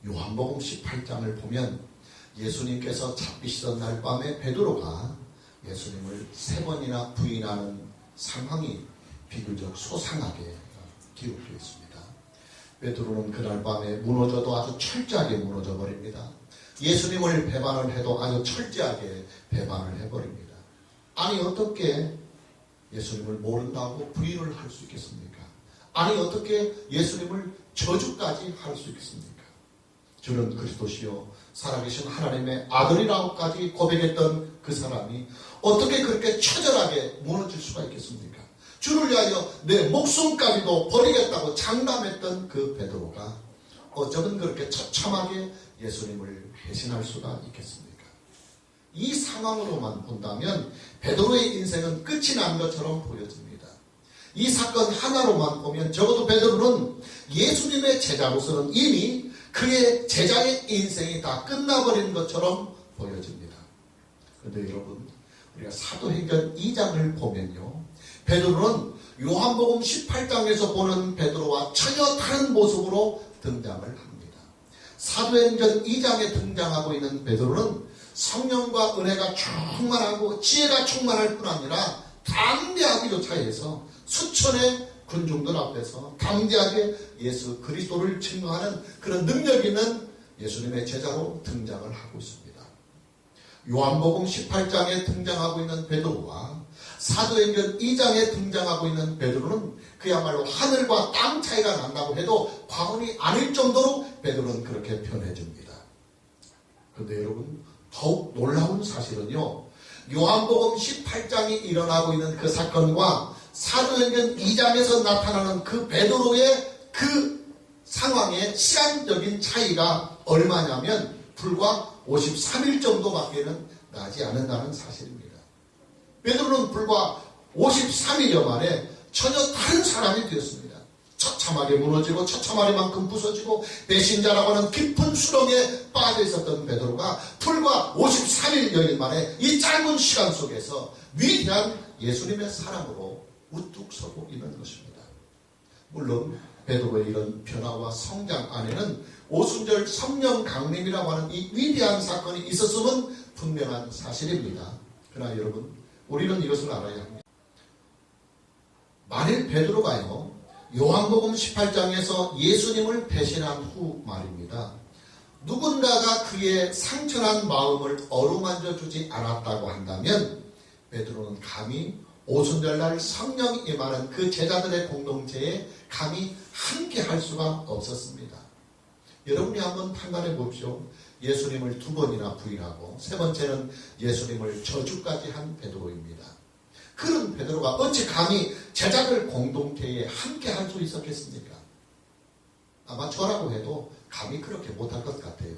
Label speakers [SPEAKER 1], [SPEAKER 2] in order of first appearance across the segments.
[SPEAKER 1] 요한복음 18장을 보면 예수님께서 잡히시던 날 밤에 베드로가 예수님을 3번이나 부인하는 상황이 비교적 소상하게 기록되어 있습니다. 베드로는 그날 밤에 무너져도 아주 철저하게 무너져 버립니다. 예수님을 배반을 해도 아주 철저하게 배반을 해버립니다. 아니 어떻게 예수님을 모른다고 부인을 할 수 있겠습니까? 아니 어떻게 예수님을 저주까지 할 수 있겠습니까? 주는 그리스도시요 살아계신 하나님의 아들이라고까지 고백했던 그 사람이 어떻게 그렇게 처절하게 무너질 수가 있겠습니까? 주를 위하여 내 목숨까지도 버리겠다고 장담했던 그 베드로가 어쩌면 그렇게 처참하게 예수님을 배신할 수가 있겠습니까? 이 상황으로만 본다면 베드로의 인생은 끝이 난 것처럼 보여집니다. 이 사건 하나로만 보면 적어도 베드로는 예수님의 제자로서는 이미 그의 제자의 인생이 다 끝나버린 것처럼 보여집니다. 그런데 여러분, 우리가 사도행전 2장을 보면요, 베드로는 요한복음 18장에서 보는 베드로와 전혀 다른 모습으로 등장을 합니다. 사도행전 2장에 등장하고 있는 베드로는 성령과 은혜가 충만하고 지혜가 충만할 뿐 아니라 담대하기조차 해서 수천의 군중들 앞에서 담대하게 예수 그리스도를 증거하는 그런 능력 있는 예수님의 제자로 등장을 하고 있습니다. 요한복음 18장에 등장하고 있는 베드로와 사도행전 2장에 등장하고 있는 베드로는 그야말로 하늘과 땅 차이가 난다고 해도 과언이 아닐 정도로 베드로는 그렇게 변해집니다. 그런데 여러분, 더욱 놀라운 사실은요, 요한복음 18장이 일어나고 있는 그 사건과 사도행전 2장에서 나타나는 그 베드로의 그 상황의 시간적인 차이가 얼마냐면 불과 53일 정도밖에는 나지 않는다는 사실입니다. 베드로는 불과 53일여 만에 전혀 다른 사람이 되었습니다. 처참하게 무너지고 처참하리만큼 부서지고 배신자라고 하는 깊은 수렁에 빠져 있었던 베드로가 불과 53일 여일 만에 이 짧은 시간 속에서 위대한 예수님의 사랑으로 우뚝 서고 있는 것입니다. 물론 베드로의 이런 변화와 성장 안에는 오순절 성령 강림이라고 하는 이 위대한 사건이 있었음은 분명한 사실입니다. 그러나 여러분, 우리는 이것을 알아야 합니다. 만일 베드로가요, 요한복음 18장에서 예수님을 배신한 후 말입니다, 누군가가 그의 상처난 마음을 어루만져 주지 않았다고 한다면 베드로는 감히 오순절날 성령이 임하는 그 제자들의 공동체에 감히 함께 할 수가 없었습니다. 여러분이 한번 판단해 보십시오. 예수님을 2번이나 부인하고 3번째는 예수님을 저주까지 한 베드로입니다. 그런 베드로가 어찌 감히 제자들 공동체에 함께 할 수 있었겠습니까? 아마 저라고 해도 감히 그렇게 못할 것 같아요.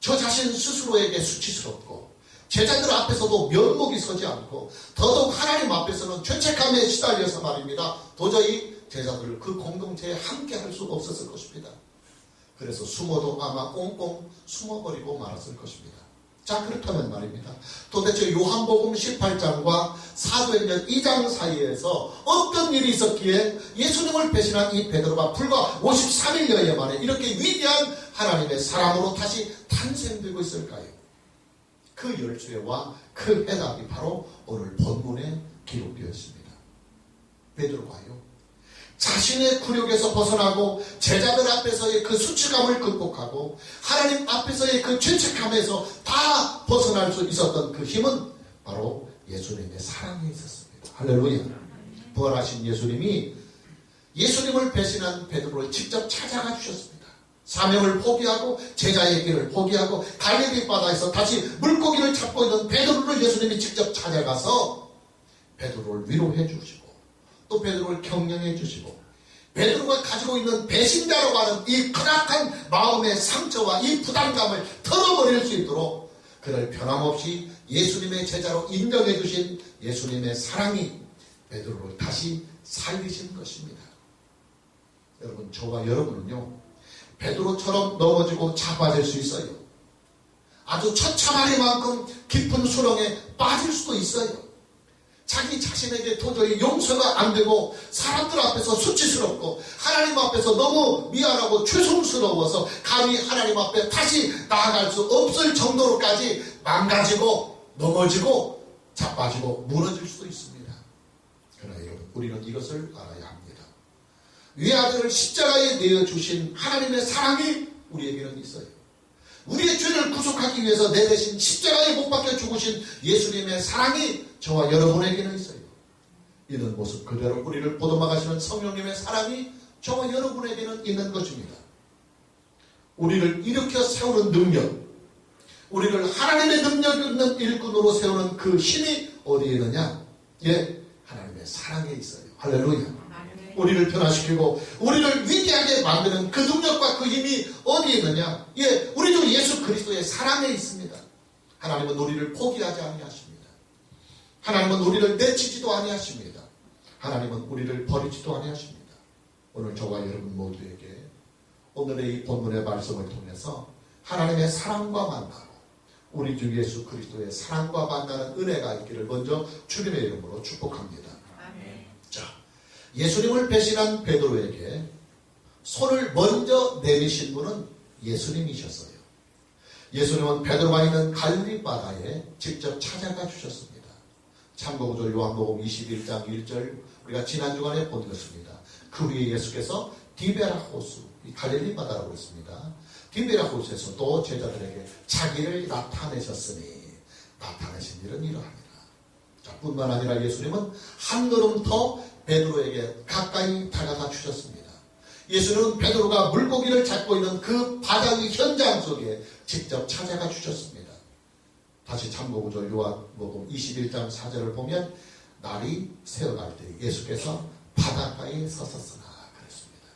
[SPEAKER 1] 저 자신 스스로에게 수치스럽고 제자들 앞에서도 면목이 서지 않고 더더욱 하나님 앞에서는 죄책감에 시달려서 말입니다. 도저히 제자들을 그 공동체에 함께 할 수 없었을 것입니다. 그래서 숨어도 아마 꽁꽁 숨어버리고 말았을 것입니다. 자, 그렇다면 말입니다, 도대체 요한복음 18장과 사도행전 2장 사이에서 어떤 일이 있었기에 예수님을 배신한 이 베드로가 불과 53일여에 만에 이렇게 위대한 하나님의 사랑으로 다시 탄생되고 있을까요? 그 열쇠와 그 해답이 바로 오늘 본문에 기록되어 있습니다. 베드로가요, 자신의 굴욕에서 벗어나고 제자들 앞에서의 그 수치감을 극복하고 하나님 앞에서의 그 죄책감에서 다 벗어날 수 있었던 그 힘은 바로 예수님의 사랑에 있었습니다. 할렐루야. 부활하신 예수님이 예수님을 배신한 베드로를 직접 찾아가 주셨습니다. 사명을 포기하고 제자의 길을 포기하고 갈릴리 바다에서 다시 물고기를 잡고 있는 베드로를 예수님이 직접 찾아가서 베드로를 위로해 주시고 또 베드로를 격려해 주시고 베드로가 가지고 있는 배신자라고 하는 이 크나큰 마음의 상처와 이 부담감을 털어버릴 수 있도록 그를 변함없이 예수님의 제자로 인정해 주신 예수님의 사랑이 베드로를 다시 살리신 것입니다. 여러분, 저와 여러분은요, 베드로처럼 넘어지고 자빠질 수 있어요. 아주 처참하리만큼 깊은 수렁에 빠질 수도 있어요. 자기 자신에게 도저히 용서가 안 되고 사람들 앞에서 수치스럽고 하나님 앞에서 너무 미안하고 죄송스러워서 감히 하나님 앞에 다시 나아갈 수 없을 정도로까지 망가지고 넘어지고 자빠지고 무너질 수도 있습니다. 그러나 여러분, 우리는 이것을 알아야 합니다. 외아들을 십자가에 내어주신 하나님의 사랑이 우리에게는 있어요. 우리의 죄를 구속하기 위해서 내 대신 십자가에 못 박혀 죽으신 예수님의 사랑이 저와 여러분에게는 있어요. 이런 모습 그대로 우리를 보듬어가시는 성령님의 사랑이 저와 여러분에게는 있는 것입니다. 우리를 일으켜 세우는 능력, 우리를 하나님의 능력 있는 일꾼으로 세우는 그 힘이 어디에 있느냐? 예, 하나님의 사랑에 있어요. 할렐루야. 우리를 변화시키고 우리를 위대하게 만드는 그 능력과 그 힘이 어디에 있느냐? 예, 우리도 예수 그리스도의 사랑에 있습니다. 하나님은 우리를 포기하지 아니하십니다. 하나님은 우리를 내치지도 아니하십니다. 하나님은 우리를 버리지도 아니하십니다. 오늘 저와 여러분 모두에게 오늘의 이 본문의 말씀을 통해서 하나님의 사랑과 만나고 우리 주 예수 그리스도의 사랑과 만나는 은혜가 있기를 먼저 주님의 이름으로 축복합니다. 아멘. 자, 예수님을 배신한 베드로에게 손을 먼저 내미신 분은 예수님이셨어요. 예수님은 베드로가 있는 갈릴리 바다에 직접 찾아가 주셨습니다. 참고구절 요한복음 21장 1절 우리가 지난 주간에 본 것입니다. 그 후에 예수께서 디베라호스, 갈릴리 바다라고 했습니다. 디베라호스에서 또 제자들에게 자기를 나타내셨으니 나타내신 일은 이러합니다. 자, 뿐만 아니라 예수님은 한 걸음 더 베드로에게 가까이 다가가 주셨습니다. 예수님은 베드로가 물고기를 잡고 있는 그 바다의 현장 속에 직접 찾아가 주셨습니다. 다시 참고구절 요한복음 21장 4절을 보면 날이 새어갈 때 예수께서 바닷가에 서셨으나 그랬습니다.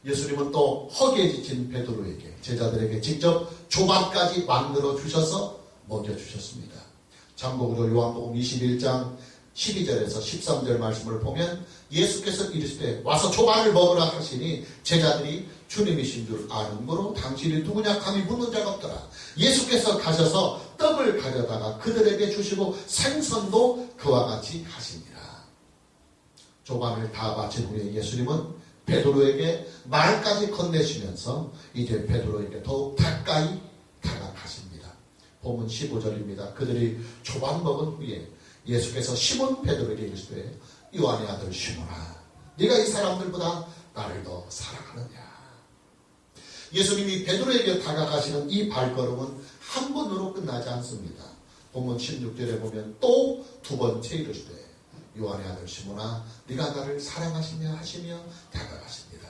[SPEAKER 1] 예수님은 또 허기에 지친 베드로에게 제자들에게 직접 조반까지 만들어 주셔서 먹여주셨습니다. 참고구절 요한복음 21장 12절에서 13절 말씀을 보면 예수께서 이르시되 와서 조반을 먹으라 하시니 제자들이 주님이신 줄 아는 거로 당신이 누구냐 감히 묻는 자가 없더라. 예수께서 가셔서 떡을 가져다가 그들에게 주시고 생선도 그와 같이 하시니라. 조반을 다 마친 후에 예수님은 베드로에게 말까지 건네시면서 이제 베드로에게 더욱 가까이 다가가십니다. 본문 15절입니다. 그들이 조반 먹은 후에 예수께서 시몬 베드로에게 이르시되 요한의 아들 시몬아 네가 이 사람들보다 나를 더 사랑하느냐. 예수님이 베드로에게 다가가시는 이 발걸음은 한 번으로 끝나지 않습니다. 본문 16절에 보면 또 두 번째 이르시되 요한의 아들 시몬아 네가 나를 사랑하시냐 하시며 다가가십니다.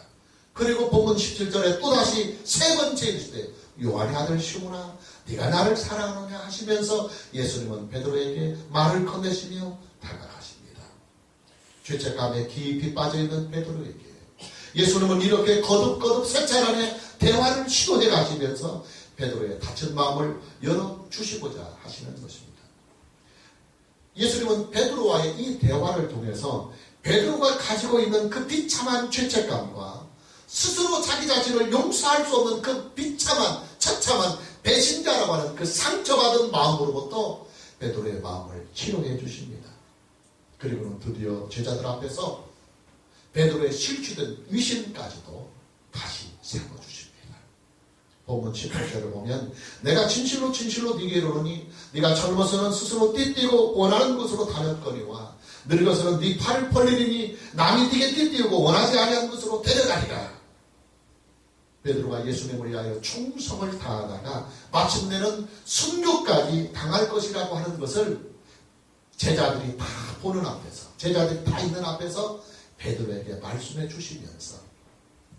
[SPEAKER 1] 그리고 본문 17절에 또다시 세 번째 이르시되 요한의 아들 시몬아 네가 나를 사랑하느냐 하시면서 예수님은 베드로에게 말을 건네시며 다가가십니다. 죄책감에 깊이 빠져있는 베드로에게 예수님은 이렇게 거듭거듭 세 차례 대화를 시도해 가시면서 베드로의 다친 마음을 열어주시고자 하시는 것입니다. 예수님은 베드로와의 이 대화를 통해서 베드로가 가지고 있는 그 비참한 죄책감과 스스로 자기 자신을 용서할 수 없는 그 비참한 처참한 배신자라고 하는 그 상처받은 마음으로부터 베드로의 마음을 치료해 주십니다. 그리고는 드디어 제자들 앞에서 베드로의 실추된 위신까지도 다시 세워주십니다. 본문 18절을 보면 내가 진실로 진실로 네게 이르노니 네가 젊어서는 스스로 띠띠고 원하는 곳으로 다녔거니와 늙어서는 네 팔을 벌리리니 남이 네게 띠띠우고 원하지 아니한 곳으로 데려가리라. 베드로가 예수님을 위하여 충성을 다하다가 마침내는 순교까지 당할 것이라고 하는 것을 제자들이 다 보는 앞에서 제자들이 다 있는 앞에서 베드로에게 말씀해 주시면서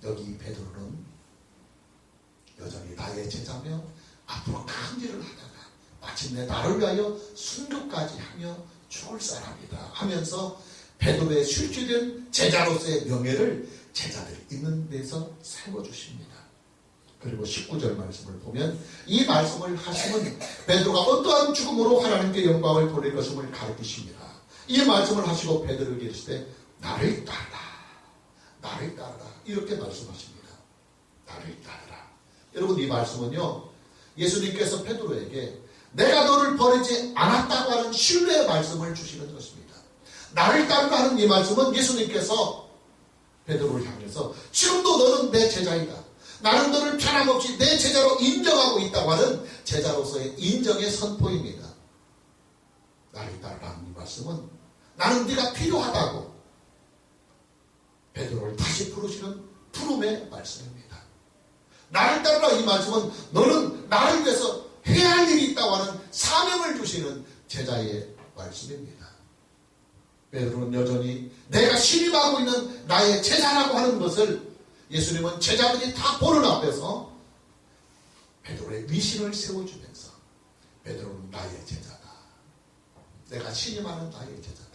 [SPEAKER 1] 여기 베드로는 여전히 나의 제자며 앞으로 큰 일을 하다가 마침내 나를 위하여 순교까지 하며 죽을 사람이다 하면서 베드로의 실추된 제자로서의 명예를 제자들이 있는 데서 세워주십니다. 그리고 19절 말씀을 보면 이 말씀을 하시면 베드로가 어떠한 죽음으로 하나님께 영광을 돌릴 것임을 가르치십니다. 이 말씀을 하시고 베드로에게 이르시되 나를 따르라 나를 따르라 이렇게 말씀하십니다. 나를 따르라. 여러분 이 말씀은요 예수님께서 베드로에게 내가 너를 버리지 않았다고 하는 신뢰의 말씀을 주시는 것입니다. 나를 따르라 하는 이 말씀은 예수님께서 베드로를 향해서 지금도 너는 내 제자이다. 나는 너를 변함없이 내 제자로 인정하고 있다고 하는 제자로서의 인정의 선포입니다. 나를 따르라 하는 이 말씀은 나는 네가 필요하다고 베드로를 다시 부르시는 부름의 말씀입니다. 나를 따르라 이 말씀은 너는 나를 위해서 해야 할 일이 있다고 하는 사명을 주시는 제자의 말씀입니다. 베드로는 여전히 내가 신임하고 있는 나의 제자라고 하는 것을 예수님은 제자들이 다 보는 앞에서 베드로의 위신을 세워주면서 베드로는 나의 제자다. 내가 신임하는 나의 제자다.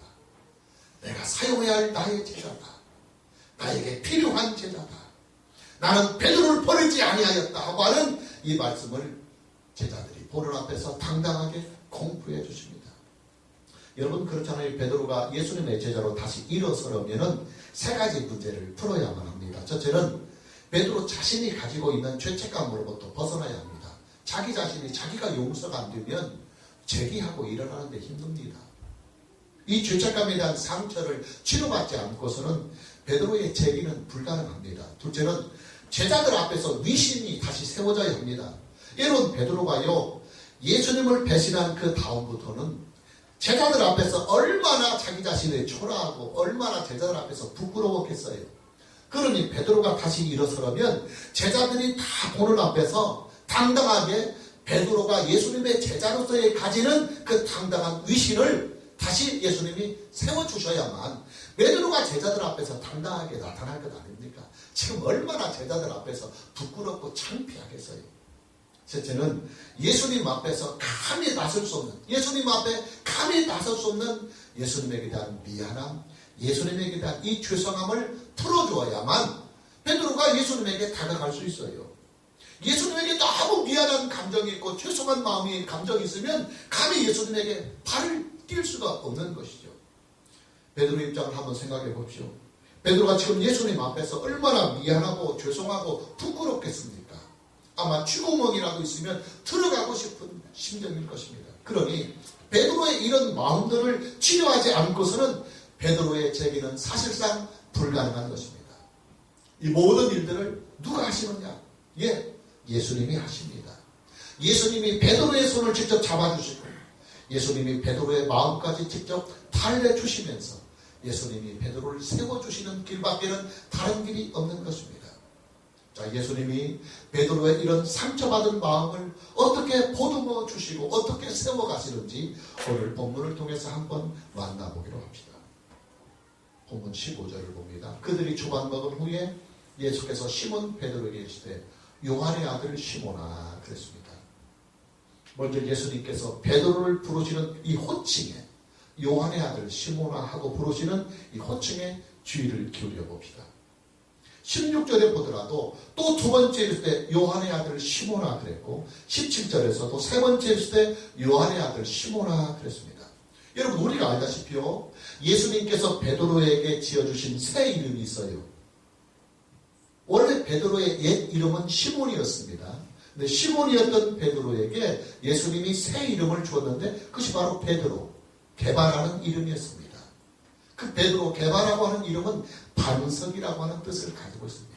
[SPEAKER 1] 내가 사용해야 할 나의 제자다. 나에게 필요한 제자다. 나는 베드로를 버리지 아니하였다 하고 하는 이 말씀을 제자들이 보는 앞에서 당당하게 공부해 주십니다. 여러분 그렇잖아요. 베드로가 예수님의 제자로 다시 일어서려면 세 가지 문제를 풀어야만 합니다. 첫째는 베드로 자신이 가지고 있는 죄책감으로부터 벗어나야 합니다. 자기 자신이 자기가 용서가 안 되면 재기하고 일어나는 데 힘듭니다. 이 죄책감에 대한 상처를 치료받지 않고서는 베드로의 재기는 불가능합니다. 둘째는 제자들 앞에서 위신이 다시 세워져야 합니다. 여러분 베드로가요 예수님을 배신한 그 다음부터는 제자들 앞에서 얼마나 자기 자신을 초라하고 얼마나 제자들 앞에서 부끄러웠겠어요. 그러니 베드로가 다시 일어서려면 제자들이 다 보는 앞에서 당당하게 베드로가 예수님의 제자로서의 가지는 그 당당한 위신을 다시 예수님이 세워주셔야만 베드로가 제자들 앞에서 당당하게 나타날 것 아닙니까? 지금 얼마나 제자들 앞에서 부끄럽고 창피하겠어요. 셋째는 예수님 앞에서 감히 나설 수 없는, 예수님 앞에 감히 나설 수 없는 예수님에게 대한 미안함, 예수님에게 대한 이 죄송함을 풀어주어야만 베드로가 예수님에게 다가갈 수 있어요. 예수님에게 너무 미안한 감정이 있고 죄송한 마음이 감정이 있으면 감히 예수님에게 발을 뛸 수가 없는 것이죠. 베드로 입장을 한번 생각해 봅시오. 베드로가 지금 예수님 앞에서 얼마나 미안하고 죄송하고 부끄럽겠습니까? 아마 쥐구멍이라도 있으면 들어가고 싶은 심정일 것입니다. 그러니 베드로의 이런 마음들을 치료하지 않고서는 베드로의 재기는 사실상 불가능한 것입니다. 이 모든 일들을 누가 하시느냐? 예수님이 하십니다. 예수님이 베드로의 손을 직접 잡아주시고 예수님이 베드로의 마음까지 직접 달래주시면서 예수님이 베드로를 세워주시는 길밖에는 다른 길이 없는 것입니다. 자, 예수님이 베드로의 이런 상처받은 마음을 어떻게 보듬어 주시고 어떻게 세워가시는지 오늘 본문을 통해서 한번 만나보기로 합시다. 본문 15절을 봅니다. 그들이 초밥 먹은 후에 예수께서 시몬 베드로에게 이르시되 요한의 아들 시몬아 그랬습니다. 먼저 예수님께서 베드로를 부르시는 이 호칭에 요한의 아들 시몬아 하고 부르시는 이 호칭에 주의를 기울여 봅시다. 16절에 보더라도 또 두 번째 있을 때 요한의 아들 시몬아 그랬고 17절에서도 세 번째 있을 때 요한의 아들 시몬아 그랬습니다. 여러분 우리가 알다시피요 예수님께서 베드로에게 지어주신 새 이름이 있어요. 원래 베드로의 옛 이름은 시몬이었습니다. 근데 시몬이었던 베드로에게 예수님이 새 이름을 주었는데 그것이 바로 베드로 개바라는 이름이었습니다. 그 베드로 개바라고 하는 이름은 반석이라고 하는 뜻을 가지고 있습니다.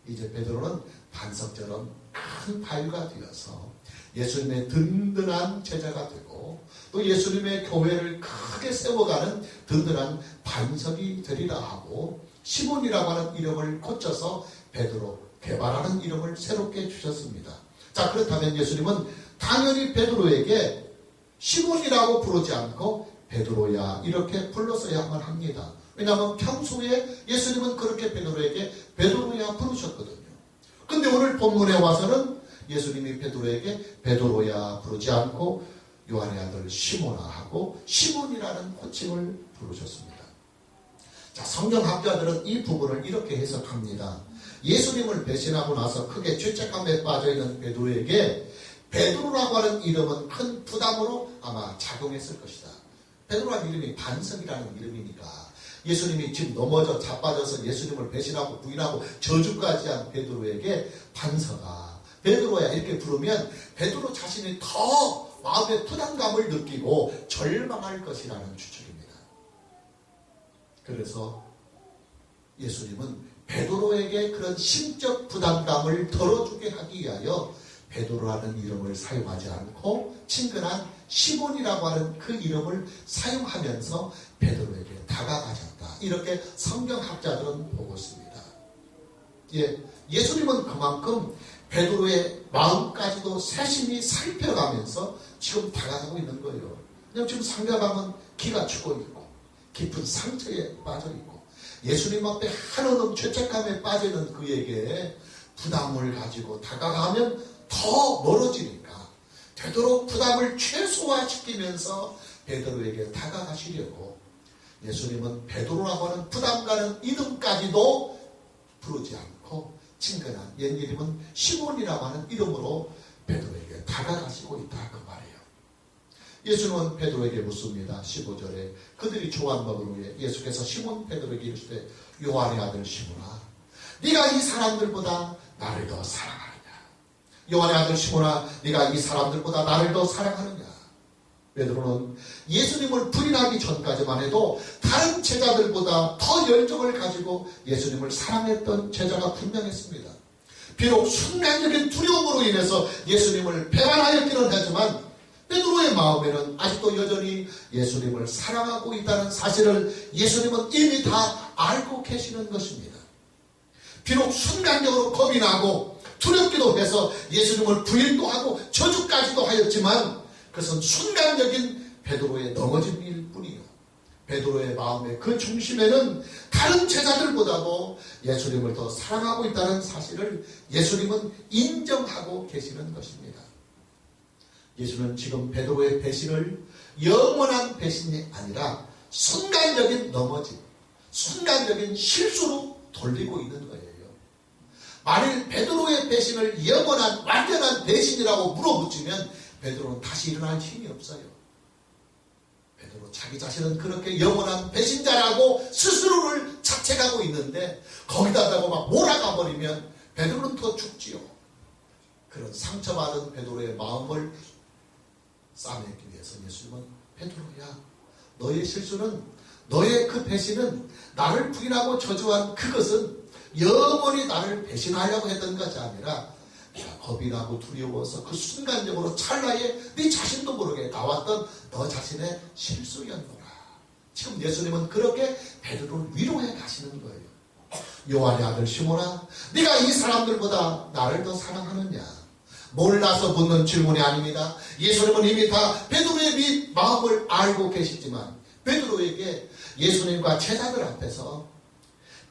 [SPEAKER 1] 이제 베드로는 반석처럼 큰 바위가 되어서 예수님의 든든한 제자가 되고 또 예수님의 교회를 크게 세워가는 든든한 반석이 되리라 하고 시몬이라고 하는 이름을 고쳐서 베드로 개바라는 이름을 새롭게 주셨습니다. 자, 그렇다면 예수님은 당연히 베드로에게 시몬이라고 부르지 않고 베드로야 이렇게 불렀어야만 합니다. 왜냐하면 평소에 예수님은 그렇게 베드로에게 베드로야 부르셨거든요. 근데 오늘 본문에 와서는 예수님이 베드로에게 베드로야 부르지 않고 요한의 아들 시몬아 하고 시몬이라는 호칭을 부르셨습니다. 자, 성경학자들은 이 부분을 이렇게 해석합니다. 예수님을 배신하고 나서 크게 죄책감에 빠져있는 베드로에게 베드로라고 하는 이름은 큰 부담으로 아마 작용했을 것이다. 베드로라는 이름이 반석이라는 이름이니까 예수님이 지금 넘어져 자빠져서 예수님을 배신하고 부인하고 저주까지 한 베드로에게 반석아 베드로야 이렇게 부르면 베드로 자신이 더 마음의 부담감을 느끼고 절망할 것이라는 추측입니다. 그래서 예수님은 베드로에게 그런 심적 부담감을 덜어주게 하기 위하여 베드로라는 이름을 사용하지 않고 친근한 시몬이라고 하는 그 이름을 사용하면서 베드로에게 다가가셨다. 이렇게 성경학자들은 보고 있습니다. 예수님은 그만큼 베드로의 마음까지도 세심히 살펴가면서 지금 다가가고 있는 거예요. 왜냐하면 지금 상대방은 기가 죽어 있고 깊은 상처에 빠져 있고 예수님 앞에 한없는 죄책감에 빠지는 그에게 부담을 가지고 다가가면 더 멀어지니까 되도록 부담을 최소화시키면서 베드로에게 다가가시려고 예수님은 베드로라고 하는 부담 가는 이름까지도 부르지 않고 친근한 옛 이름은 시몬이라고 하는 이름으로 베드로에게 다가가시고 있다 그 말이에요. 예수님은 베드로에게 묻습니다. 15절에 그들이 조각 먹은 후에 예수께서 시몬 베드로에게 이르시되 요한의 아들 시몬아 네가 이 사람들보다 나를 더 사랑하느냐. 요한의 아들 시몬아 네가 이 사람들보다 나를 더 사랑하느냐. 베드로는 예수님을 부인하기 전까지만 해도 다른 제자들보다 더 열정을 가지고 예수님을 사랑했던 제자가 분명했습니다. 비록 순간적인 두려움으로 인해서 예수님을 배반하였기는 하지만 베드로의 마음에는 아직도 여전히 예수님을 사랑하고 있다는 사실을 예수님은 이미 다 알고 계시는 것입니다. 비록 순간적으로 겁이 나고 두렵기도 해서 예수님을 부인도 하고 저주까지도 하였지만 그것은 순간적인 베드로의 넘어짐일 뿐이요. 베드로의 마음의 그 중심에는 다른 제자들보다도 예수님을 더 사랑하고 있다는 사실을 예수님은 인정하고 계시는 것입니다. 예수는 지금 베드로의 배신을 영원한 배신이 아니라 순간적인 넘어짐, 순간적인 실수로 돌리고 있는 거예요. 만일 베드로의 배신을 영원한 완전한 배신이라고 물어붙이면 베드로는 다시 일어날 힘이 없어요. 베드로 자기 자신은 그렇게 영원한 배신자라고 스스로를 자책하고 있는데 거기다가 막 몰아가 버리면 베드로는 더 죽지요. 그런 상처받은 베드로의 마음을 싸매기 위해서 예수님은 베드로야 너의 실수는 너의 그 배신은 나를 부인하고 저주한 그것은 영원히 나를 배신하려고 했던 것이 아니라 겁이 나고 두려워서 그 순간적으로 찰나에 네 자신도 모르게 나왔던 너 자신의 실수였노라. 지금 예수님은 그렇게 베드로를 위로해 가시는 거예요. 요한의 아들 시몬아 네가 이 사람들보다 나를 더 사랑하느냐. 몰라서 묻는 질문이 아닙니다. 예수님은 이미 다 베드로의 마음을 알고 계시지만 베드로에게 예수님과 제자들 앞에서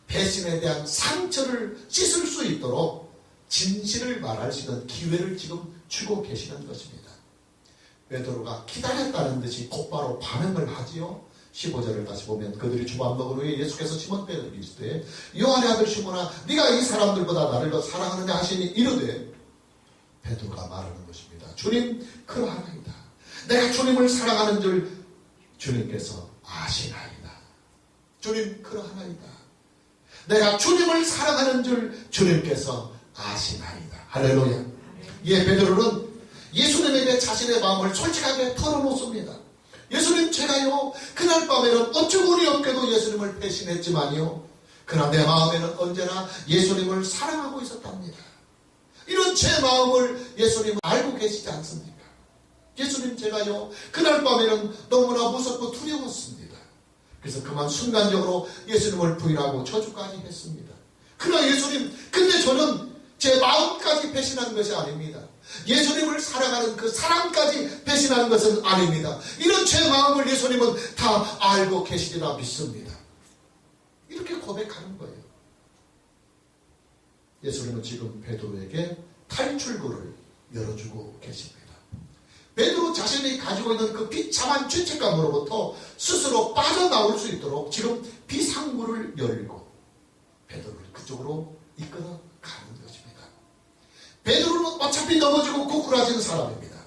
[SPEAKER 1] 배신에 대한 상처를 씻을 수 있도록 진실을 말할 수 있는 기회를 지금 주고 계시는 것입니다. 베드로가 기다렸다는 듯이 곧바로 반응을 하지요. 15절을 다시 보면 그들이 주밥 먹은 후에 예수께서 시몬 베드로에게 이르시되 요한의 아들 시몬아 네가 이 사람들보다 나를 더 사랑하느냐 하시니 이르되 베드로가 말하는 것입니다. 주님 그러하나이다. 내가 주님을 사랑하는 줄 주님께서 아시나이다. 주님 그러하나이다. 내가 주님을 사랑하는 줄 주님께서 아시나이다. 할렐루야. 베드로는 예수님에게 자신의 마음을 솔직하게 털어놓습니다. 예수님 제가요 그날 밤에는 어쩌고니 없게도 예수님을 배신했지만요 그러나 내 마음에는 언제나 예수님을 사랑하고 있었답니다. 이런 제 마음을 예수님은 알고 계시지 않습니까? 예수님 제가요 그날 밤에는 너무나 무섭고 두려웠습니다. 그래서 그만 순간적으로 예수님을 부인하고 저주까지 했습니다. 그러나 예수님 근데 저는 제 마음까지 배신한 것이 아닙니다. 예수님을 사랑하는 그 사랑까지 배신한 것은 아닙니다. 이런 제 마음을 예수님은 다 알고 계시리라 믿습니다. 이렇게 고백하는 거예요. 예수님은 지금 베드로에게 탈출구를 열어주고 계십니다. 베드로 자신이 가지고 있는 그 비참한 죄책감으로부터 스스로 빠져나올 수 있도록 지금 비상구를 열고 베드로를 그쪽으로 이끌어 가는 것입니다. 베드로는 어차피 넘어지고 고꾸라진 사람입니다.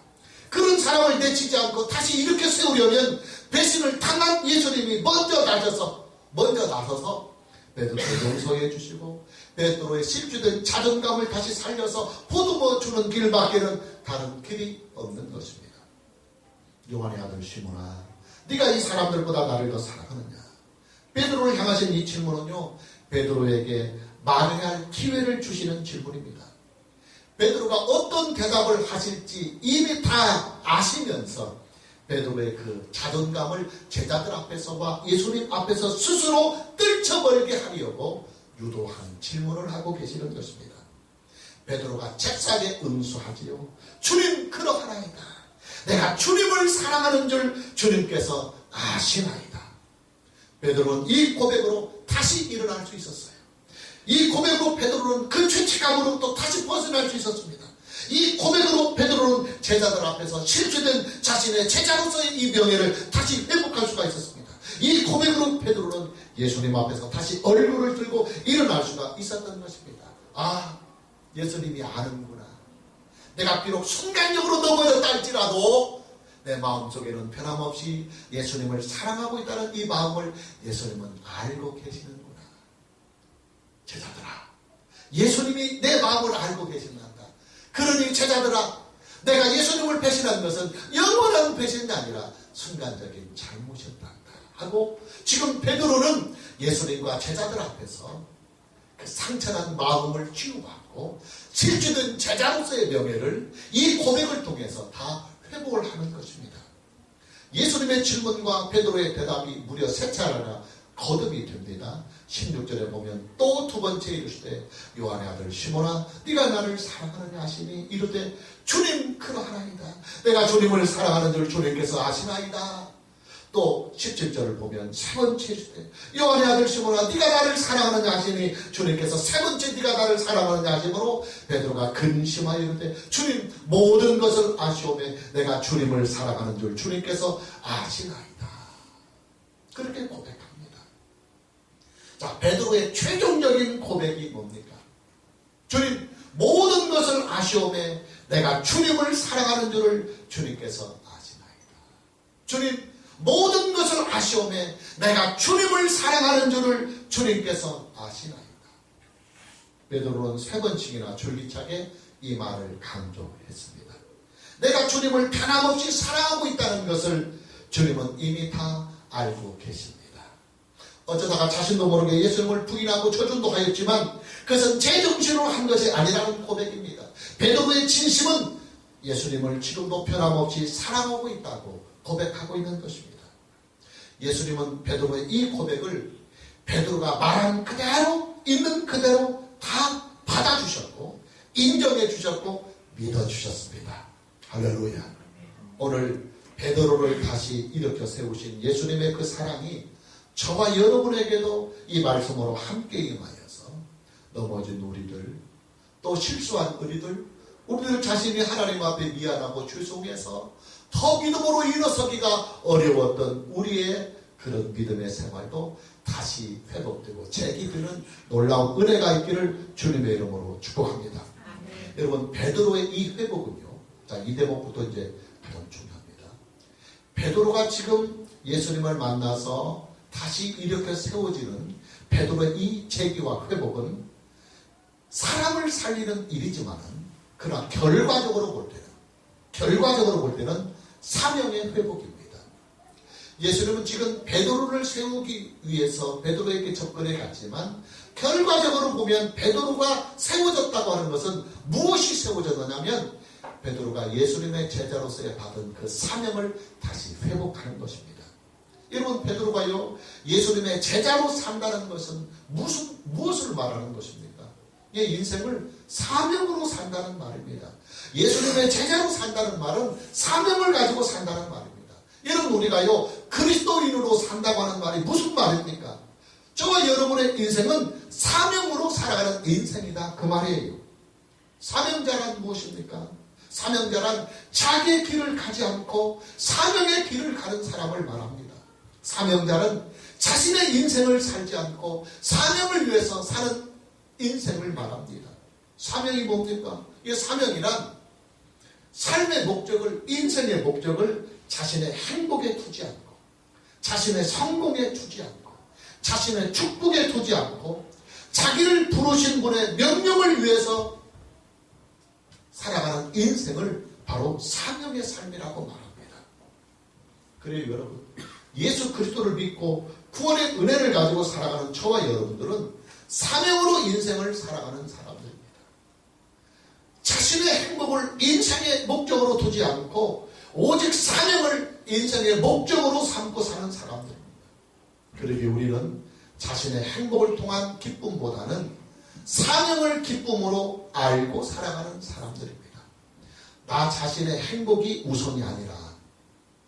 [SPEAKER 1] 그런 사람을 내치지 않고 다시 이렇게 세우려면 배신을 당한 예수님이 먼저 나서서 베드로를 용서해 주시고 베드로의 실주된 자존감을 다시 살려서 보듬어 주는 길밖에는 다른 길이 없는 것입니다. 요한의 아들 시몬아 네가 이 사람들보다 나를 더 사랑하느냐. 베드로를 향하신 이 질문은요, 베드로에게 말해야 할 기회를 주시는 질문입니다. 베드로가 어떤 대답을 하실지 이미 다 아시면서 베드로의 그 자존감을 제자들 앞에서와 예수님 앞에서 스스로 떨쳐버리게 하려고 유도한 질문을 하고 계시는 것입니다. 베드로가 잽싸게 응수하지요. 주님 그러하나이다. 내가 주님을 사랑하는 줄 주님께서 아시나이다. 베드로는 이 고백으로 다시 일어날 수 있었어요. 이 고백으로 베드로는 그 죄책감으로부터 다시 벗어날 수 있었습니다. 이 고백으로 베드로는 제자들 앞에서 실추된 자신의 제자로서의 이 명예를 다시 회복할 수가 있었습니다. 이 고백으로 베드로는 예수님 앞에서 다시 얼굴을 들고 일어날 수가 있었던 것입니다. 아, 예수님이 아는구나. 내가 비록 순간적으로 넘어졌다 할지라도 내 마음속에는 변함없이 예수님을 사랑하고 있다는 이 마음을 예수님은 알고 계시는구나. 제자들아, 예수님이 내 마음을 알고 계신단다. 그러니 제자들아, 내가 예수님을 배신한 것은 영원한 배신이 아니라 순간적인 잘못이었단다 하고, 지금 베드로는 예수님과 제자들 앞에서 그 상처난 마음을 치유받고 실주된 제자로서의 명예를 이 고백을 통해서 다 회복을 하는 것입니다. 예수님의 질문과 베드로의 대답이 무려 세 차례나 거듭이 됩니다. 16절에 보면 또 두 번째 이르시되 요한의 아들 시몬아 네가 나를 사랑하느냐 하시니 이르되 주님 그러하나이다. 내가 주님을 사랑하는 줄 주님께서 아시나이다. 또 17절을 보면 세 번째 이르시되 요한의 아들 시몬아 네가 나를 사랑하느냐 하시니 주님께서 세 번째 네가 나를 사랑하느냐 하시므로 베드로가 근심하여 이르되 주님 모든 것을 아시오매 내가 주님을 사랑하는 줄 주님께서 아시나이다. 그렇게 고백합니다. 자, 베드로의 최종적인 고백이 뭡니까? 주님 모든 것을 아시오매 내가 주님을 사랑하는 줄을 주님께서 아시나이다. 주님 모든 것을 아시오매 내가 주님을 사랑하는 줄을 주님께서 아시나이다. 베드로는 세 번씩이나 줄기차게 이 말을 강조했습니다. 내가 주님을 변함없이 사랑하고 있다는 것을 주님은 이미 다 알고 계십니다. 어쩌다가 자신도 모르게 예수님을 부인하고 저준도 하였지만 그것은 제 정신으로 한 것이 아니라는 고백입니다. 베드로의 진심은 예수님을 지금도 변함없이 사랑하고 있다고 고백하고 있는 것입니다. 예수님은 베드로의 이 고백을 베드로가 말한 그대로 있는 그대로 다 받아주셨고 인정해 주셨고 믿어주셨습니다. 할렐루야. 오늘 베드로를 다시 일으켜 세우신 예수님의 그 사랑이 저와 여러분에게도 이 말씀으로 함께 임하여서 넘어진 우리들, 또 실수한 우리들 자신이 하나님 앞에 미안하고 죄송해서 더 믿음으로 일어서기가 어려웠던 우리의 그런 믿음의 생활도 다시 회복되고 재기되는 놀라운 은혜가 있기를 주님의 이름으로 축복합니다. 여러분, 베드로의 이 회복은요, 자, 이 대목부터 이제 가장 중요합니다. 베드로가 지금 예수님을 만나서 다시 이렇게 세워지는 베드로의 이 재기와 회복은 사람을 살리는 일이지만은, 그러나 결과적으로 볼 때는 사명의 회복입니다. 예수님은 지금 베드로를 세우기 위해서 베드로에게 접근해 갔지만 결과적으로 보면 베드로가 세워졌다고 하는 것은 무엇이 세워졌느냐면 베드로가 예수님의 제자로서의 받은 그 사명을 다시 회복하는 것입니다. 여러분, 베드로가요 예수님의 제자로 산다는 것은 무엇을 말하는 것입니까? 이 인생을 사명으로 산다는 말입니다. 예수님의 제자로 산다는 말은 사명을 가지고 산다는 말입니다. 여러분, 우리가요 그리스도인으로 산다고 하는 말이 무슨 말입니까? 저와 여러분의 인생은 사명으로 살아가는 인생이다, 그 말이에요. 사명자란 무엇입니까? 사명자란 자기의 길을 가지 않고 사명의 길을 가는 사람을 말합니다. 사명자는 자신의 인생을 살지 않고 사명을 위해서 사는 인생을 말합니다. 사명이 뭡니까? 이 사명이란 삶의 목적을, 인생의 목적을 자신의 행복에 두지 않고, 자신의 성공에 두지 않고, 자신의 축복에 두지 않고, 자기를 부르신 분의 명령을 위해서 살아가는 인생을 바로 사명의 삶이라고 말합니다. 그래요, 여러분. 예수 그리스도를 믿고 구원의 은혜를 가지고 살아가는 저와 여러분들은 사명으로 인생을 살아가는 사람들입니다. 자신의 행복을 인생의 목적으로 두지 않고 오직 사명을 인생의 목적으로 삼고 사는 사람들입니다. 그러기에 우리는 자신의 행복을 통한 기쁨보다는 사명을 기쁨으로 알고 살아가는 사람들입니다. 나 자신의 행복이 우선이 아니라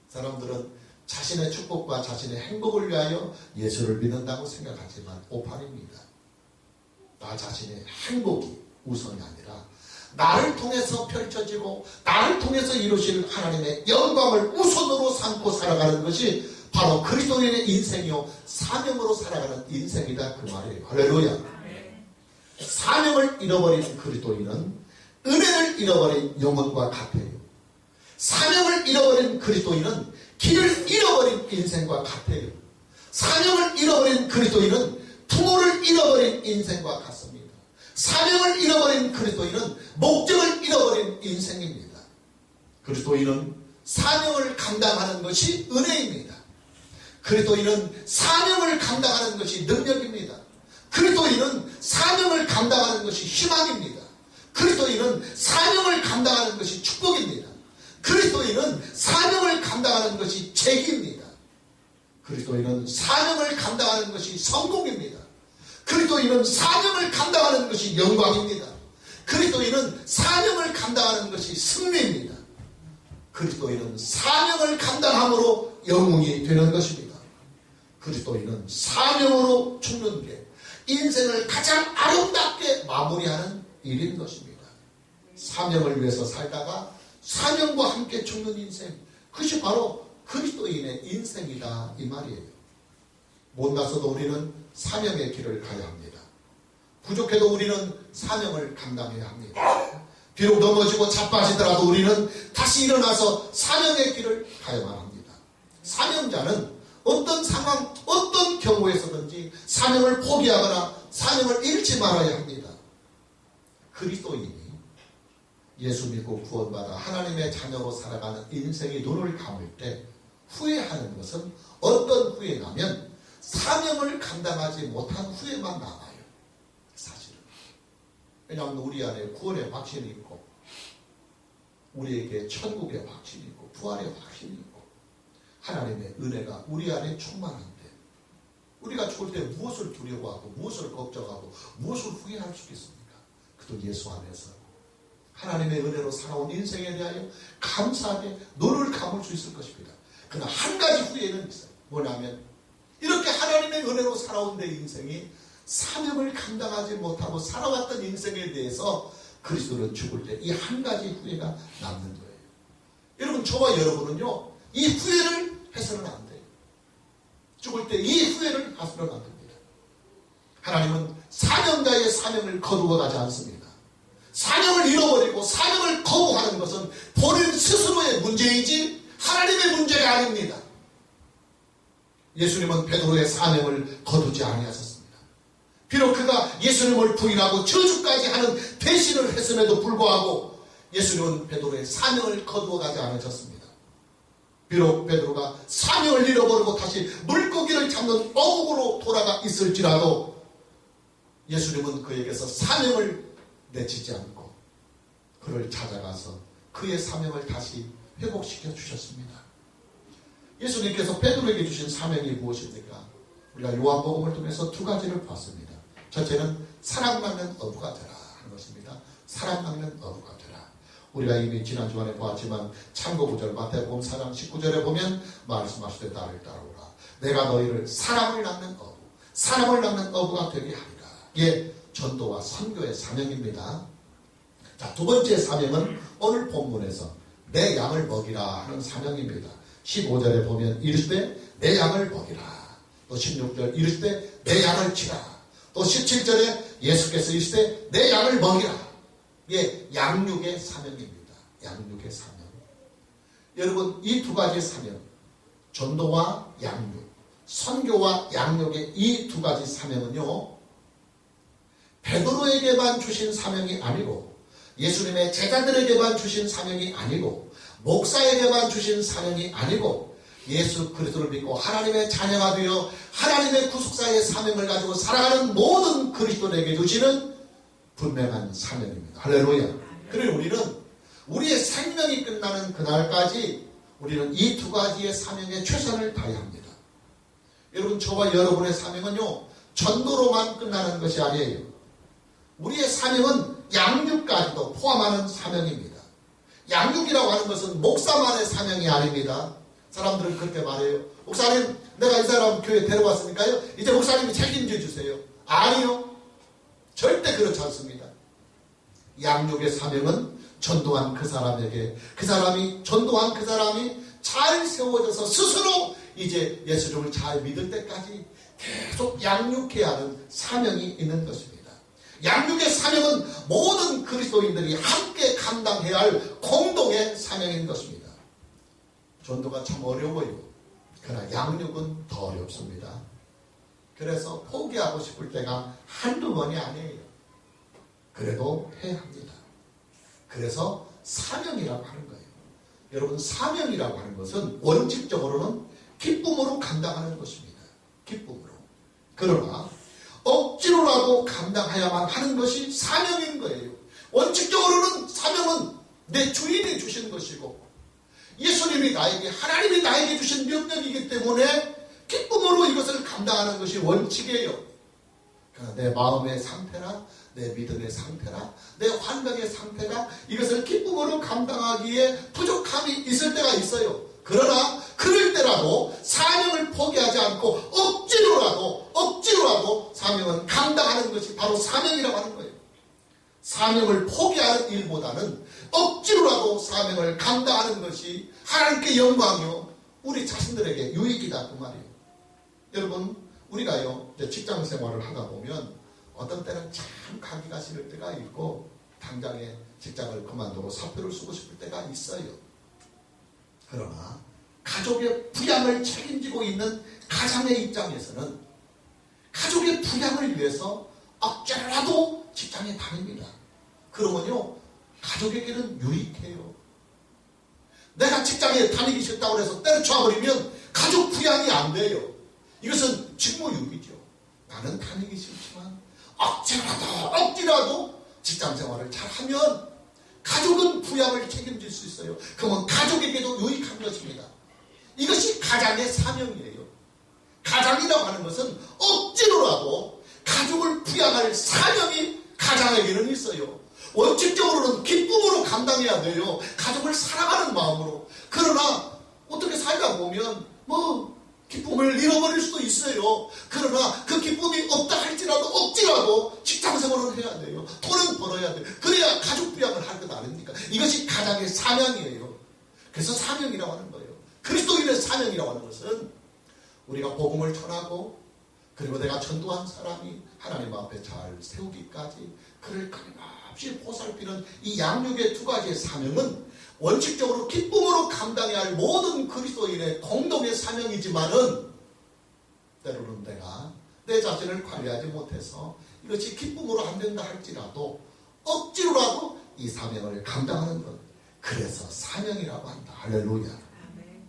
[SPEAKER 1] 사람들은 자신의 축복과 자신의 행복을 위하여 예수를 믿는다고 생각하지만 오판입니다. 나 자신의 행복이 우선이 아니라 나를 통해서 펼쳐지고 나를 통해서 이루실 하나님의 영광을 우선으로 삼고 살아가는 것이 바로 그리스도인의 인생이요 사명으로 살아가는 인생이다 그 말이에요. 할렐루야. 사명을 잃어버린 그리스도인은 은혜를 잃어버린 영혼과 같아요. 사명을 잃어버린 그리스도인은 길을 잃어버린 인생과 같아요. 사명을 잃어버린 그리스도인은 부모를 잃어버린 인생과 같습니다. 사명을 잃어버린 그리스도인은 목적을 잃어버린 인생입니다. 그리스도인은 사명을 감당하는 것이 은혜입니다. 그리스도인은 사명을 감당하는 것이 능력입니다. 그리스도인은 사명을 감당하는 것이 희망입니다. 그리스도인은 사명을 감당하는 것이 축복입니다. 그리스도인은 사명을 감당하는 것이 재기입니다. 그리스도인은 사명을 감당하는 것이 성공입니다. 그리스도인은 사명을 감당하는 것이 영광입니다. 그리스도인은 사명을 감당하는 것이 승리입니다. 그리스도인은 사명을 감당함으로 영웅이 되는 것입니다. 그리스도인은 사명으로 죽는 게 인생을 가장 아름답게 마무리하는 일인 것입니다. 사명을 위해서 살다가 사명과 함께 죽는 인생, 그것이 바로 그리스도인의 인생이다 이 말이에요. 못나서도 우리는 사명의 길을 가야 합니다. 부족해도 우리는 사명을 감당해야 합니다. 비록 넘어지고 자빠지더라도 우리는 다시 일어나서 사명의 길을 가야만 합니다. 사명자는 어떤 상황, 어떤 경우에서든지 사명을 포기하거나 사명을 잃지 말아야 합니다. 그리스도인이 예수 믿고 구원받아 하나님의 자녀로 살아가는 인생의 눈을 감을 때 후회하는 것은 어떤 후회냐면 사명을 감당하지 못한 후회만 남아요. 사실은. 왜냐하면 우리 안에 구원의 확신이 있고 우리에게 천국의 확신이 있고 부활의 확신이 있고 하나님의 은혜가 우리 안에 충만한데 우리가 죽을 때 무엇을 두려워하고 무엇을 걱정하고 무엇을 후회할 수 있습니까? 그도 예수 안에서 하나님의 은혜로 살아온 인생에 대하여 감사하게 눈을 감을 수 있을 것입니다. 그러나 한 가지 후회는 있어요. 뭐냐면 이렇게 하나님의 은혜로 살아온 내 인생이 사명을 감당하지 못하고 살아왔던 인생에 대해서 그리스도는 죽을 때 이 한 가지 후회가 남는 거예요. 여러분, 저와 여러분은요 이 후회를 해서는 안 돼요. 죽을 때 이 후회를 해서는 안 됩니다. 하나님은 사명자의 사명을 거두어가지 않습니다. 사명을 잃어버리고 사명을 거부하는 것은 본인 스스로의 문제이지 하나님의 문제가 아닙니다. 예수님은 베드로의 사명을 거두지 아니하셨습니다. 비록 그가 예수님을 부인하고 저주까지 하는 대신을 했음에도 불구하고 예수님은 베드로의 사명을 거두어가지 않으셨습니다. 비록 베드로가 사명을 잃어버리고 다시 물고기를 잡는 어묵으로 돌아가 있을지라도 예수님은 그에게서 사명을 내치지 않고 그를 찾아가서 그의 사명을 다시 회복시켜 주셨습니다. 예수님께서 베드로에게 주신 사명이 무엇입니까? 우리가 요한복음을 통해서 두 가지를 봤습니다. 첫째는 사랑받는 어부가 되라 하는 것입니다. 사랑받는 어부가 되라. 우리가 이미 지난 주간에 보았지만 참고 구절 마태복음 4장 19절에 보면 말씀하시되 나를 따라오라. 내가 너희를 사랑을 낳는 어부, 사랑을 낳는 어부가 되게 하리라. 예, 전도와 선교의 사명입니다. 자, 두 번째 사명은 오늘 본문에서 내 양을 먹이라 하는 사명입니다. 15절에 보면 이르시되 내 양을 먹이라. 또 16절 이르시되 내 양을 치라. 또 17절에 예수께서 이르시되 내 양을 먹이라. 예, 양육의 사명입니다. 양육의 사명. 여러분, 이 두 가지 사명, 전도와 양육, 선교와 양육의 이 두 가지 사명은요 베드로에게만 주신 사명이 아니고 예수님의 제자들에게만 주신 사명이 아니고 목사에게만 주신 사명이 아니고 예수 그리스도를 믿고 하나님의 자녀가 되어 하나님의 구속사의 사명을 가지고 살아가는 모든 그리스도인에게 주시는 분명한 사명입니다. 할렐루야. 그리고 우리는 우리의 생명이 끝나는 그날까지 우리는 이 두 가지의 사명에 최선을 다해야 합니다. 여러분, 저와 여러분의 사명은요, 전도로만 끝나는 것이 아니에요. 우리의 사명은 양육까지도 포함하는 사명입니다. 양육이라고 하는 것은 목사만의 사명이 아닙니다. 사람들은 그렇게 말해요. 목사님, 내가 이 사람 교회 데려왔으니까요, 이제 목사님이 책임져 주세요. 아니요. 절대 그렇지 않습니다. 양육의 사명은 전도한 그 사람에게, 그 사람이 전도한 그 사람이 잘 세워져서 스스로 이제 예수님을 잘 믿을 때까지 계속 양육해야 하는 사명이 있는 것입니다. 양육의 사명은 모든 그리스도인들이 함께 감당해야 할 공동의 사명인 것입니다. 전도가 참 어려워요. 그러나 양육은 더 어렵습니다. 그래서 포기하고 싶을 때가 한두 번이 아니에요. 그래도 해야 합니다. 그래서 사명이라고 하는 거예요. 여러분, 사명이라고 하는 것은 원칙적으로는 기쁨으로 감당하는 것입니다. 기쁨으로. 그러나 억지로라도 감당해야만 하는 것이 사명인 거예요. 원칙적으로는 사명은 내 주인이 주신 것이고 예수님이 나에게, 하나님이 나에게 주신 명령이기 때문에 기쁨으로 이것을 감당하는 것이 원칙이에요. 그러나 내 마음의 상태나 내 믿음의 상태나 내 환경의 상태가 이것을 기쁨으로 감당하기에 부족함이 있을 때가 있어요. 그러나 그럴 때라도 사명을 포기하지 않고 억지로라도 사명은 감당하는 것이 바로 사명이라고 하는 거예요. 사명을 포기하는 일보다는 억지로라도 사명을 감당하는 것이 하나님께 영광이요, 우리 자신들에게 유익이다, 그 말이에요. 여러분, 우리가요, 직장 생활을 하다 보면 어떤 때는 참 가기가 싫을 때가 있고 당장에 직장을 그만두고 사표를 쓰고 싶을 때가 있어요. 그러나 가족의 부양을 책임지고 있는 가장의 입장에서는 가족의 부양을 위해서 억지로라도 직장에 다닙니다. 그러면요, 가족에게는 유익해요. 내가 직장에 다니기 싫다고 해서 때려쳐버리면 가족 부양이 안 돼요. 이것은 직무유기죠. 나는 다니기 싫지만 억지라도 직장 생활을 잘하면 가족은 부양을 책임질 수 있어요. 그러면 가족에게도 유익한 것입니다. 이것이 가장의 사명이에요. 가장이라고 하는 것은 억지로라도 가족을 부양할 사명이 가장에게는 있어요. 원칙적으로는 기쁨으로 감당해야 돼요. 가족을 사랑하는 마음으로. 그러나 어떻게 살다 보면 기쁨을 잃어버릴 수도 있어요. 그러나 그 기쁨이 없다 할지라도 억지라도 직장생활을 해야 돼요. 돈은 벌어야 돼요. 그래야 가족 부양을 할 것 아닙니까? 이것이 가장의 사명이에요. 그래서 사명이라고 하는 거예요. 그리스도인의 사명이라고 하는 것은 우리가 복음을 전하고 그리고 내가 전도한 사람이 하나님 앞에 잘 세우기까지 그를 끊임없이 보살피는 이 양육의 두 가지의 사명은 원칙적으로 기쁨으로 감당해야 할 모든 그리스도인의 공동의 사명이지만은 때로는 내가 내 자신을 관리하지 못해서 이것이 기쁨으로 안 된다 할지라도 억지로라도 이 사명을 감당하는 것, 그래서 사명이라고 한다. 할렐루야.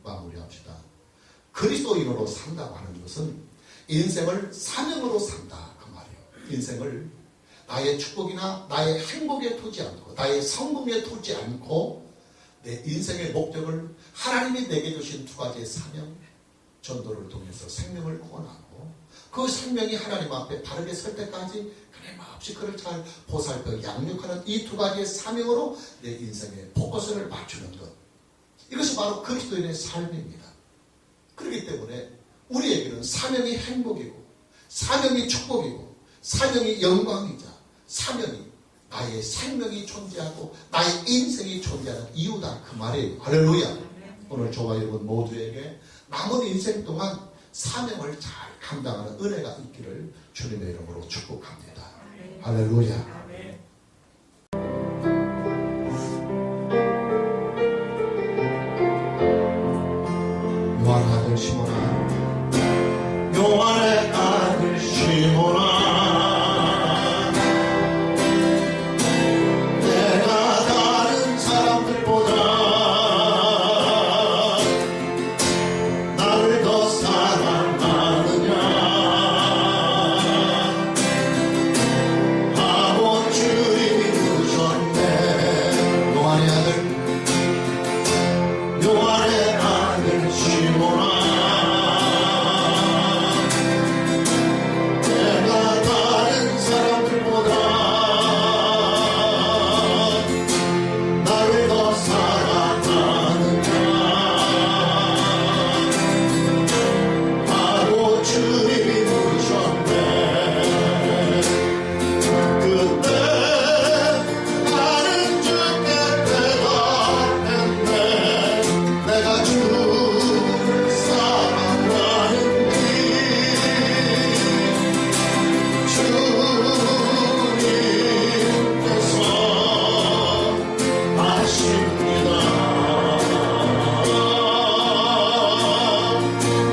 [SPEAKER 1] 마무리합시다. 그리스도인으로 산다고 하는 것은 인생을 사명으로 산다, 그 말이에요. 인생을 나의 축복이나 나의 행복에 두지 않고 나의 성공에 두지 않고 내 인생의 목적을 하나님이 내게 주신 두 가지의 사명, 전도를 통해서 생명을 구원하고 그 생명이 하나님 앞에 바르게 설 때까지 끊임없이 그를 잘 보살펴 양육하는 이 두 가지의 사명으로 내 인생의 포커스를 맞추는 것, 이것이 바로 그리스도인의 삶입니다. 그렇기 때문에 우리에게는 사명이 행복이고 사명이 축복이고 사명이 영광이자 사명이 나의 생명이 존재하고 나의 인생이 존재하는 이유다, 그 말이에요. 할렐루야. 오늘 저와 여러분 모두에게 남은 인생 동안 사명을 잘 감당하는 은혜가 있기를 주님의 이름으로 축복합니다. 할렐루야. 요한 아들 시몬아, 요한의 아들 시몬아, 내가 다른 사람들보다 요한의 아들 요한의 아들 시몬아 내가 다른 사람들보다 나를 더 사랑하느냐 하고 주님이 물으셨네. 그때 나는 주께 대답했네. 내가 주를 사랑하는지 주님께서 아십니다.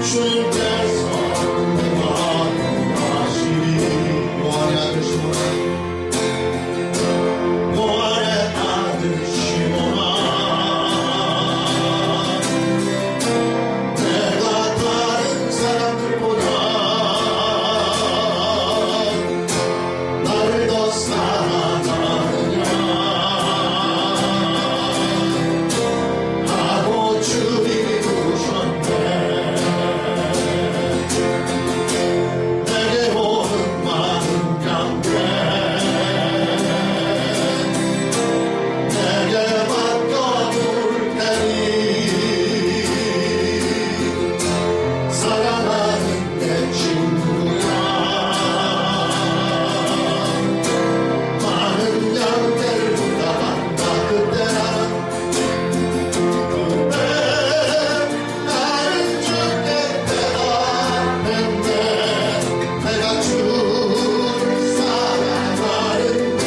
[SPEAKER 1] 주님께서 내 마음을 아시니. 요한의 아들 시몬아 요한의 아들 시몬아 내가 다른 사람들보다 나를 더 사랑하느냐 하고 주님이 물으셨네. 내게 오는 많은 양떼 내게 맡겨둘 테니 사랑하는 내 친구야. 많은 양떼를 부탁한다. 그때 나는 주께 대답했네. 내가 주를 사랑하는지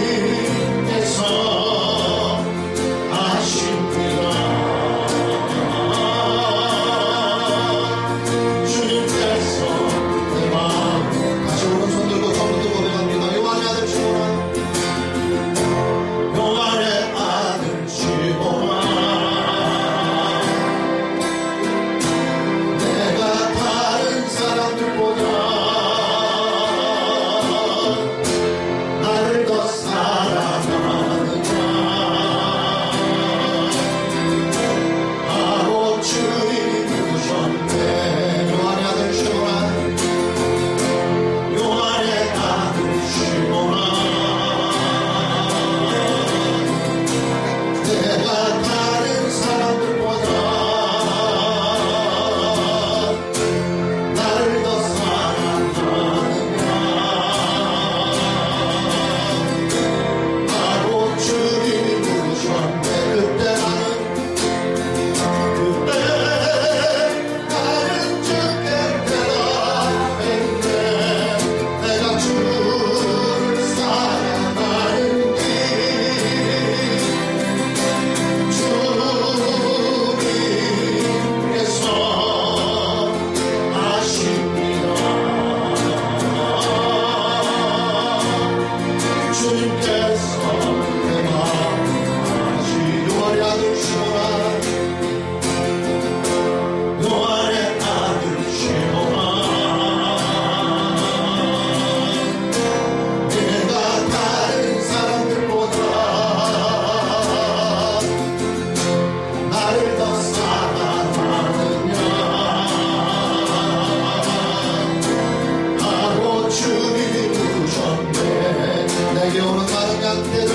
[SPEAKER 1] 주님께서 아십니다. 주님께서 내 마음 다시 오른손 들고 저부터 고백합니다. 요한의 아들 시몬아 요한의 아들 시몬아 내가 다른 사람들보다 나를 더 사랑하느냐 하고 주님이 물으셨네. 요한의 아들 시몬아 요한의 아들 시몬아 내가 다른 사람들보다 나를 더 사랑하느냐 하고 주님이 물으셨네. 그때 나는 주께 대답했네. 내가 주를 사랑하는지 주님께서 아십니다. 주님께서 내 마음 아시. 요한의 아들 시몬아 요한의 아들 시몬아 내가 다른 사람들보다 나를 더 사랑하느냐 하고 주님이 물으셨네. 내게 오는 많은 양떼들